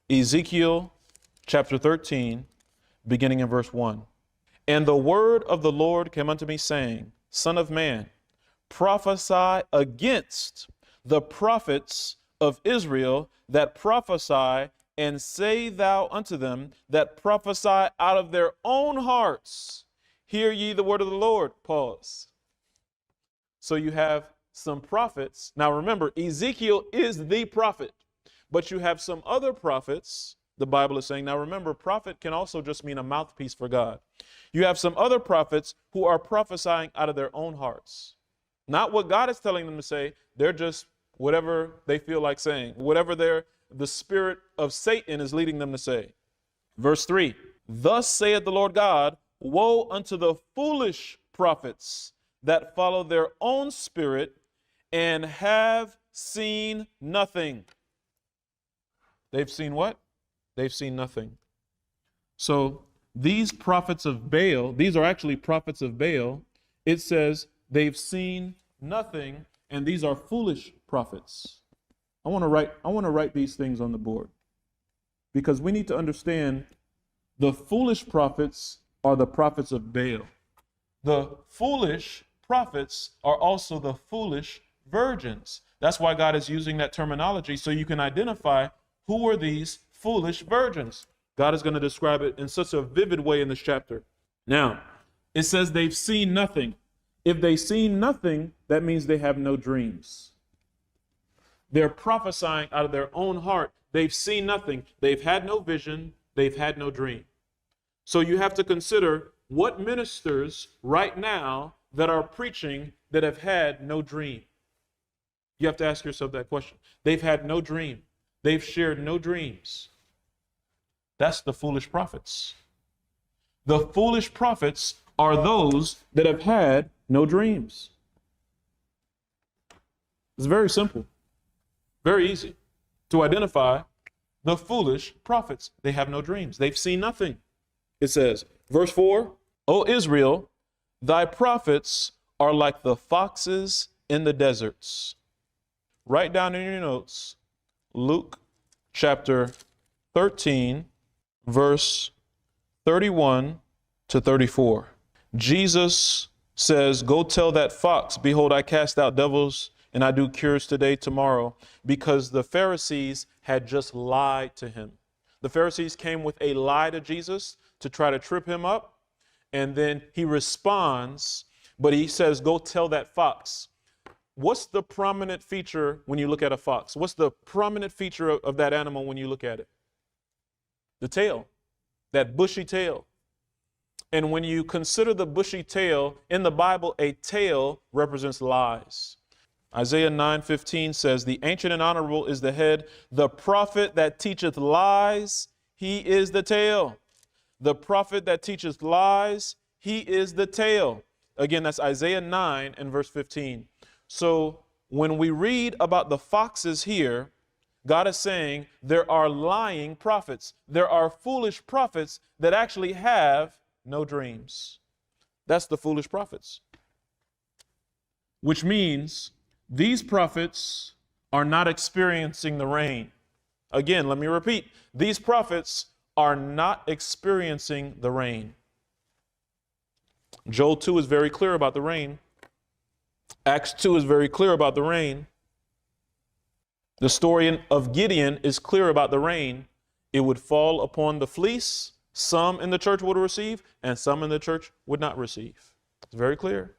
Ezekiel chapter 13, beginning in verse 1. And the word of the Lord came unto me, saying, Son of man, prophesy against the prophets of Israel that prophesy, and say thou unto them that prophesy out of their own hearts, hear ye the word of the Lord. Pause. So you have some prophets. Now remember, Ezekiel is the prophet, but you have some other prophets, the Bible is saying. Now remember, prophet can also just mean a mouthpiece for God. You have some other prophets who are prophesying out of their own hearts. Not what God is telling them to say. They're just whatever they feel like saying, whatever the spirit of Satan is leading them to say. Verse 3, Thus saith the Lord God, Woe unto the foolish prophets that follow their own spirit and have seen nothing. They've seen what? They've seen nothing. So these prophets of Baal, these are actually prophets of Baal. It says they've seen nothing, and these are foolish prophets. I want to write these things on the board, because we need to understand the foolish prophets are the prophets of Baal. The foolish prophets are also the foolish virgins. That's why God is using that terminology, so you can identify who are these foolish virgins. God is going to describe it in such a vivid way in this chapter. Now, it says they've seen nothing. If they seen nothing, that means they have no dreams. They're prophesying out of their own heart. They've seen nothing. They've had no vision. They've had no dream. So you have to consider what ministers right now that are preaching that have had no dream. You have to ask yourself that question. They've had no dream. They've shared no dreams. That's the foolish prophets. The foolish prophets are those that have had no dreams. It's very simple, very easy to identify the foolish prophets. They have no dreams. They've seen nothing. It says, verse 4, O Israel, thy prophets are like the foxes in the deserts. Write down in your notes, Luke chapter 13, verse 31 to 34. Jesus says, Go tell that fox, behold, I cast out devils and I do cures today, tomorrow, because the Pharisees had just lied to him. The Pharisees came with a lie to Jesus to try to trip him up. And then he responds, but he says, go tell that fox. What's the prominent feature when you look at a fox? What's the prominent feature of that animal when you look at it? The tail, that bushy tail. And when you consider the bushy tail, in the Bible, a tail represents lies. Isaiah 9:15 says, the ancient and honorable is the head, the prophet that teacheth lies, he is the tail. The prophet that teacheth lies, he is the tail. Again, that's Isaiah 9 and verse 15. So when we read about the foxes here, God is saying there are lying prophets. There are foolish prophets that actually have no dreams. That's the foolish prophets. Which means these prophets are not experiencing the rain. Again, let me repeat. These prophets are not experiencing the rain. Joel 2 is very clear about the rain. Acts 2 is very clear about the rain. The story of Gideon is clear about the rain. It would fall upon the fleece. Some in the church would receive, and some in the church would not receive. It's very clear.